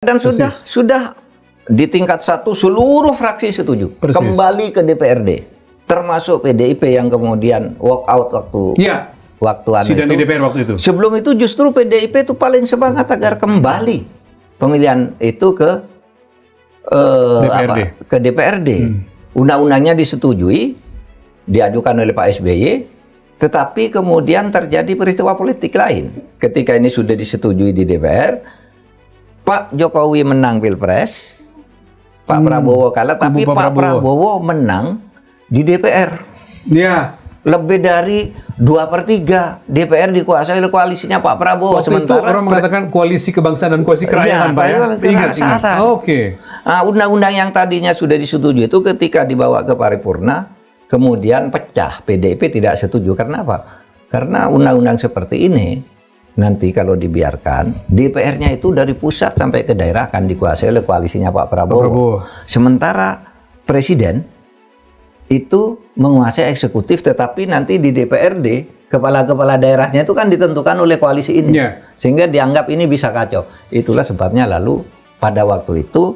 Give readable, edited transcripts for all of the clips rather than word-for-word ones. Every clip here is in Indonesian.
Dan sudah di tingkat satu seluruh fraksi setuju kembali ke DPRD, termasuk PDIP yang kemudian walk out waktu sidang di DPR waktu itu. Sebelum itu justru PDIP itu paling semangat agar kembali pemilihan itu ke DPRD. Undang-undangnya disetujui, diajukan oleh Pak SBY, tetapi kemudian terjadi peristiwa politik lain. Ketika ini sudah disetujui di DPR, Pak Jokowi menang Pilpres, Pak Prabowo kalah, tapi Pak Prabowo menang di DPR. Ya. Lebih dari 2/3 DPR dikuasai oleh koalisinya Pak Prabowo. Waktu sementara itu orang mengatakan koalisi kebangsaan dan koalisi kerajaan, Pak ya? Ingat. Oke. Nah, undang-undang yang tadinya sudah disetujui itu ketika dibawa ke paripurna, kemudian pecah. PDIP tidak setuju. Karena apa? Karena undang-undang seperti ini, nanti kalau dibiarkan, DPR-nya itu dari pusat sampai ke daerah akan dikuasai oleh koalisinya Pak Prabowo. Sementara Presiden itu menguasai eksekutif, tetapi nanti di DPRD, kepala-kepala daerahnya itu kan ditentukan oleh koalisi ini. Sehingga dianggap ini bisa kacau. Itulah sebabnya lalu pada waktu itu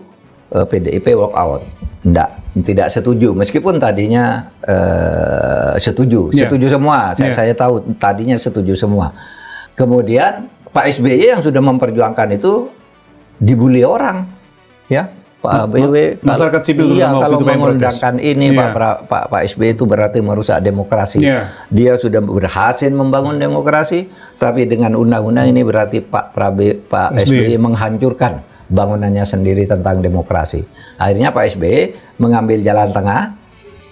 PDIP walk out. Tidak setuju, meskipun tadinya setuju semua. Saya tahu tadinya setuju semua. Kemudian Pak SBY yang sudah memperjuangkan itu dibully orang, ya Pak BW. Masyarakat sipil kalau mengundangkan ini Pak SBY itu berarti merusak demokrasi. Dia sudah berhasil membangun demokrasi, tapi dengan undang-undang ini berarti Pak SBY menghancurkan bangunannya sendiri tentang demokrasi. Akhirnya Pak SBY mengambil jalan tengah.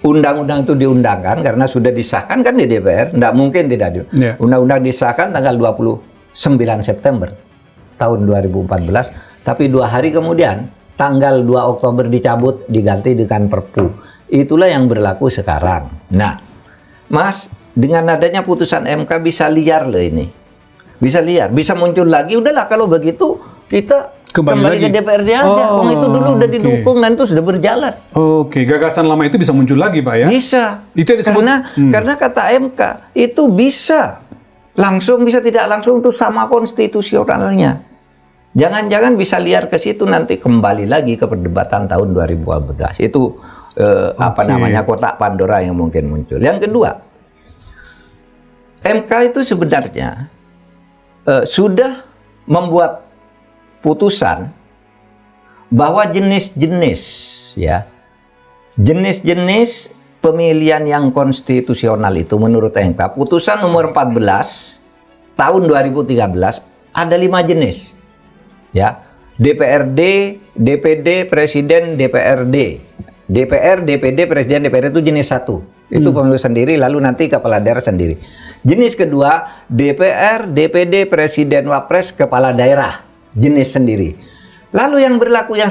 Undang-undang itu diundangkan karena sudah disahkan kan di DPR, tidak mungkin tidak. Undang-undang disahkan tanggal 29 September tahun 2014, tapi 2 hari kemudian, tanggal 2 Oktober dicabut, diganti dengan Perpu. Itulah yang berlaku sekarang. Nah, Mas, dengan adanya putusan MK bisa liar loh ini. Bisa liar, bisa muncul lagi, udahlah kalau begitu kita kembali ke DPRD aja. Itu dulu udah didukung dan itu sudah berjalan. Gagasan lama itu bisa muncul lagi, Pak ya? Bisa. Itu disebut, karena kata MK itu bisa langsung, bisa tidak langsung, itu sama konstitusionalnya. Jangan-jangan bisa liar ke situ, nanti kembali lagi ke perdebatan tahun 2014. Itu kotak Pandora yang mungkin muncul. Yang kedua, MK itu sebenarnya sudah membuat putusan bahwa jenis-jenis pemilihan yang konstitusional itu menurut MK, putusan nomor 14 tahun 2013 ada 5 jenis, ya. DPRD, DPD, Presiden, DPRD, DPR, DPD, Presiden, DPRD itu jenis 1. Itu pemilu sendiri, lalu nanti kepala daerah sendiri. Jenis kedua, DPR, DPD, Presiden, Wapres, kepala daerah, jenis sendiri. Lalu yang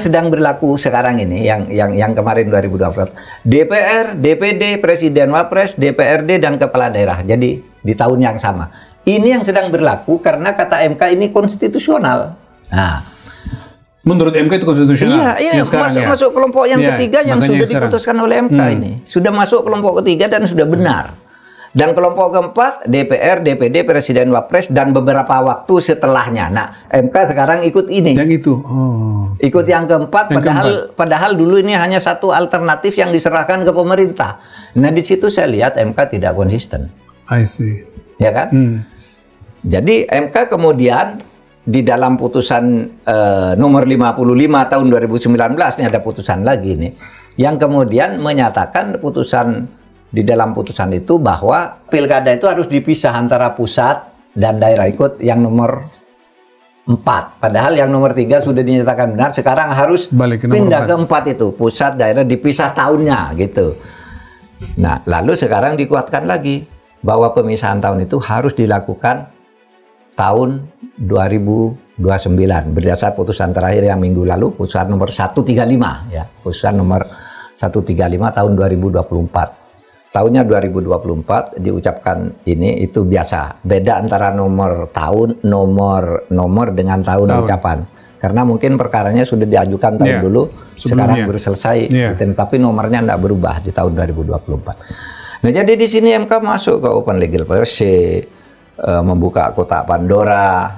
sedang berlaku sekarang ini, yang kemarin 2024, DPR, DPD, Presiden, Wapres, DPRD, dan kepala daerah. Jadi di tahun yang sama. Ini yang sedang berlaku karena kata MK ini konstitusional. Nah, menurut MK itu konstitusional. Iya, masuk kelompok yang ketiga yang sudah diputuskan oleh MK ini. Sudah masuk kelompok ketiga dan sudah benar. Dan kelompok keempat, DPR, DPD, Presiden, Wapres, dan beberapa waktu setelahnya. Nah, MK sekarang ikut ini. Yang itu. Ikut yang keempat, padahal dulu ini hanya satu alternatif yang diserahkan ke pemerintah. Nah, di situ saya lihat MK tidak konsisten. I see. Ya kan? Jadi MK kemudian di dalam putusan nomor 55 tahun 2019, ini ada putusan lagi nih, yang kemudian menyatakan di dalam putusan itu bahwa pilkada itu harus dipisah antara pusat dan daerah, ikut yang nomor 4. Padahal yang nomor 3 sudah dinyatakan benar, sekarang harus pindah ke 4 itu, pusat daerah dipisah tahunnya gitu. Nah, lalu sekarang dikuatkan lagi bahwa pemisahan tahun itu harus dilakukan tahun 2029 berdasar putusan terakhir yang minggu lalu, putusan nomor 135 ya, putusan nomor 135 tahun 2024. Tahunnya 2024 diucapkan ini, itu biasa. Beda antara nomor tahun, nomor dengan tahun ucapan. Karena mungkin perkaranya sudah diajukan tahun dulu, sekarang baru selesai, tapi nomornya tidak berubah di tahun 2024. Nah, jadi di sini MK masuk ke open legal policy, membuka kotak Pandora,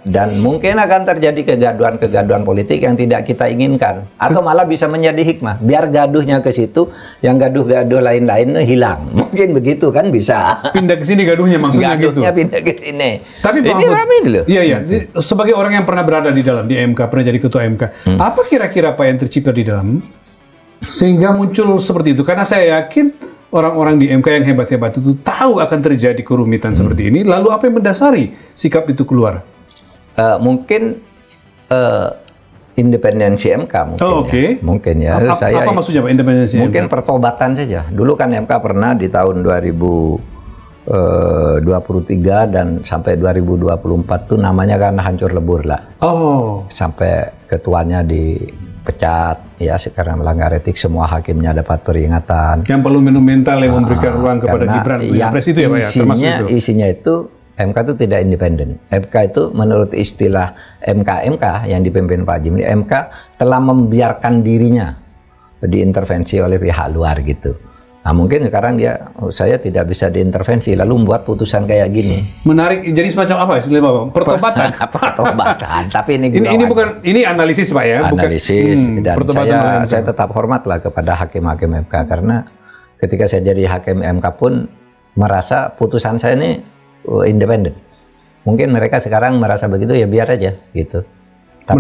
Dan mungkin akan terjadi kegaduhan-kegaduhan politik yang tidak kita inginkan. Atau malah bisa menjadi hikmah. Biar gaduhnya ke situ, yang gaduh-gaduh lain-lain hilang. Mungkin begitu kan bisa. Pindah ke sini gaduhnya maksudnya gitu. Gaduhnya pindah ke sini. Tapi ini rame loh. Iya, iya. Sebagai orang yang pernah berada di dalam, di MK, pernah jadi ketua MK. Apa kira-kira Pak yang tercipta di dalam? Sehingga muncul seperti itu. Karena saya yakin orang-orang di MK yang hebat-hebat itu tahu akan terjadi kerumitan seperti ini. Lalu apa yang mendasari sikap itu keluar? Mungkin independensi MK mungkin. Oh, oke. Ya. Mungkin ya. Apa maksudnya Pak independensi mungkin MK? Pertobatan saja. Dulu kan MK pernah di tahun 2023 dan sampai 2024 tuh namanya kan hancur lebur lah. Oh. Sampai ketuanya dipecat, ya sekarang melanggar etik, semua hakimnya dapat peringatan. Yang perlu mental yang memberikan ruang kepada Gibran. Yang itu ya Pak ya? Termasuk itu. Isinya itu MK itu tidak independen. MK itu menurut istilah MK yang dipimpin Pak Jimli, MK telah membiarkan dirinya diintervensi oleh pihak luar gitu. Nah mungkin sekarang saya tidak bisa diintervensi lalu membuat putusan kayak gini. Menarik, jadi semacam apa istilah Bapak? Pertobatan. Pertobatan. Tapi ini analisis Pak ya? Analisis. Dan saya tetap hormat lah kepada hakim-hakim MK karena ketika saya jadi hakim MK pun merasa putusan saya ini independen. Mungkin mereka sekarang merasa begitu ya biar aja gitu. Tapi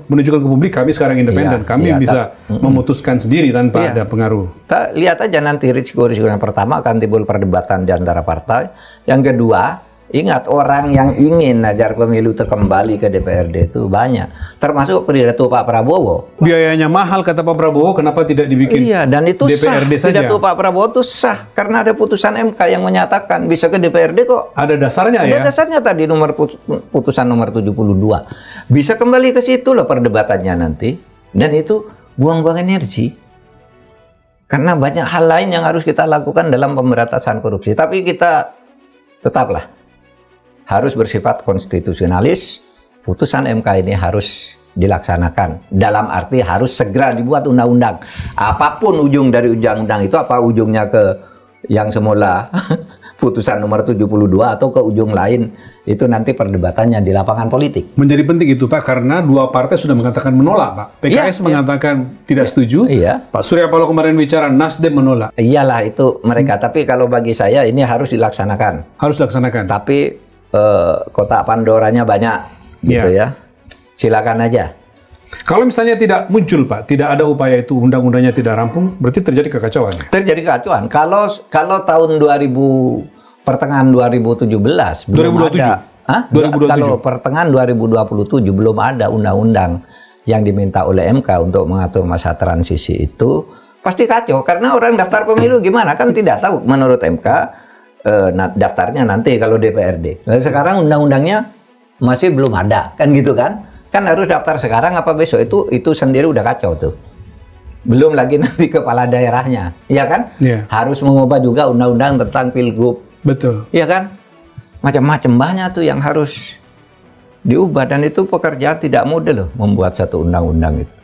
menunjukkan ke publik kami sekarang independen, kami bisa memutuskan sendiri tanpa ada pengaruh. Kita lihat aja nanti risiko-risiko yang pertama akan timbul perdebatan di antara partai. Yang kedua, ingat orang yang ingin agar pemilu kembali ke DPRD itu banyak, termasuk pidato Pak Prabowo. Biayanya mahal kata Pak Prabowo, kenapa tidak dibikin? Iya, dan itu DPRD sah. Saja. Pidato Pak Prabowo itu sah karena ada putusan MK yang menyatakan bisa ke DPRD kok. Ada dasarnya ya? Ada dasarnya tadi putusan nomor 72. Bisa kembali ke situ loh perdebatannya nanti. Dan itu buang-buang energi. Karena banyak hal lain yang harus kita lakukan dalam pemberantasan korupsi. Tapi kita tetaplah harus bersifat konstitusionalis. Putusan MK ini harus dilaksanakan. Dalam arti harus segera dibuat undang-undang. Apapun ujung dari undang-undang itu, apa ujungnya ke yang semula putusan nomor 72 atau ke ujung lain, itu nanti perdebatannya di lapangan politik. Menjadi penting itu Pak, karena dua partai sudah mengatakan menolak Pak. PKS mengatakan tidak setuju. Pak Surya Paloh kemarin bicara Nasdem menolak. Iyalah itu mereka. Tapi kalau bagi saya ini harus dilaksanakan. Harus dilaksanakan. Tapi kotak Pandoranya banyak gitu ya. Silakan aja. Kalau misalnya tidak muncul Pak, tidak ada upaya itu, undang-undangnya tidak rampung, berarti terjadi kekacauan. Terjadi kekacauan. Kalau tahun 2000 pertengahan 2017 belum ada. 2027. Kalau pertengahan 2027 belum ada undang-undang yang diminta oleh MK untuk mengatur masa transisi itu, pasti kacau karena orang daftar pemilu gimana kan tidak tahu menurut MK. Daftarnya nanti kalau DPRD. Nah, sekarang undang-undangnya masih belum ada, kan gitu kan? Kan harus daftar sekarang apa besok itu sendiri udah kacau tuh. Belum lagi nanti kepala daerahnya, iya kan? Harus mengubah juga undang-undang tentang pilgub. Betul. Iya kan? Macam-macam banyak tuh yang harus diubah dan itu pekerjaan tidak mudah loh membuat satu undang-undang itu.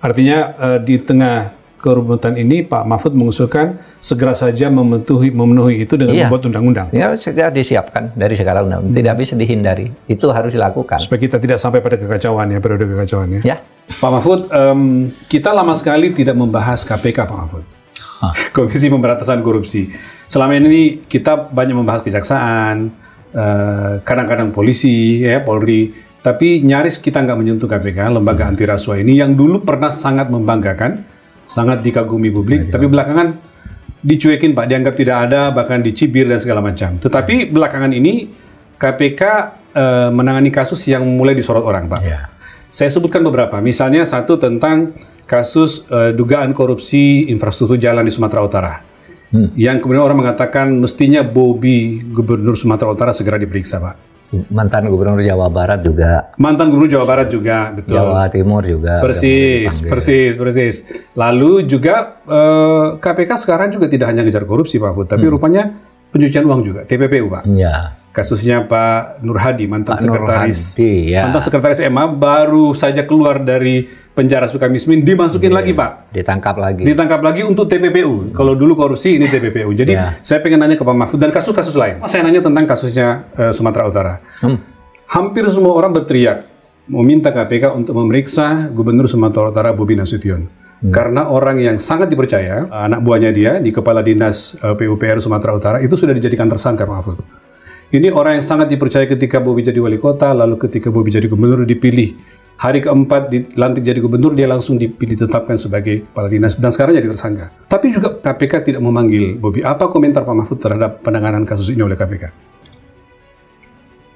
Artinya di tengah kerumitan ini Pak Mahfud mengusulkan segera saja memenuhi itu dengan membuat undang-undang. Ya, segera disiapkan dari segala undang-undang. Tidak bisa dihindari. Itu harus dilakukan. Supaya kita tidak sampai pada kekacauan ya, periode kekacauan ya. Ya. Pak Mahfud, kita lama sekali tidak membahas KPK Pak Mahfud. Komisi Pemberantasan Korupsi. Selama ini kita banyak membahas kejaksaan, kadang-kadang polisi, ya Polri. Tapi nyaris kita nggak menyentuh KPK, lembaga anti rasuah ini yang dulu pernah sangat membanggakan, sangat dikagumi publik, tapi belakangan dicuekin Pak, dianggap tidak ada, bahkan dicibir dan segala macam. Tetapi belakangan ini KPK menangani kasus yang mulai disorot orang Pak. Saya sebutkan beberapa, misalnya satu tentang kasus dugaan korupsi infrastruktur jalan di Sumatera Utara. Yang kemudian orang mengatakan mestinya Bobi, Gubernur Sumatera Utara segera diperiksa Pak. Mantan Gubernur Jawa Barat juga. Mantan Gubernur Jawa Barat juga, betul. Jawa Timur juga. Persis. Lalu juga KPK sekarang juga tidak hanya ngejar korupsi Pak Mahfud, tapi rupanya pencucian uang juga, TPPU Pak. Ya. Kasusnya Pak Nur Hadi, mantan sekretaris, ya. mantan sekretaris MA baru saja keluar dari penjara Sukamiskin, dimasukin lagi Pak. Ditangkap lagi untuk TPPU. Kalau dulu korupsi, ini TPPU. Jadi saya pengen nanya ke Pak Mahfud dan kasus-kasus lain. Saya nanya tentang kasusnya Sumatera Utara. hampir semua orang berteriak meminta KPK untuk memeriksa Gubernur Sumatera Utara Bobi Nasution. Karena orang yang sangat dipercaya, anak buahnya dia di Kepala Dinas PUPR Sumatera Utara itu sudah dijadikan tersangka, Pak Mahfud. Ini orang yang sangat dipercaya ketika Bobi jadi wali kota, lalu ketika Bobi jadi gubernur dipilih. Hari keempat dilantik jadi gubernur, dia langsung ditetapkan sebagai kepala dinas dan sekarang jadi tersangka. Tapi juga KPK tidak memanggil Bobi. Apa komentar Pak Mahfud terhadap penanganan kasus ini oleh KPK?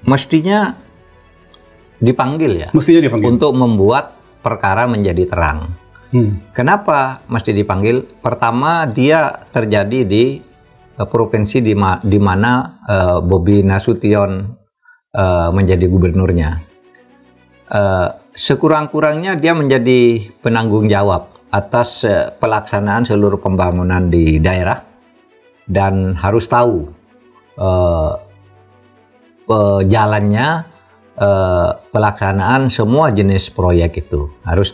Mestinya dipanggil ya. Mestinya dipanggil. Untuk membuat perkara menjadi terang. Kenapa mesti dipanggil? Pertama, dia terjadi di provinsi di mana Bobi Nasution menjadi gubernurnya. Sekurang-kurangnya dia menjadi penanggung jawab atas pelaksanaan seluruh pembangunan di daerah dan harus tahu jalannya pelaksanaan semua jenis proyek itu. Harus tahu.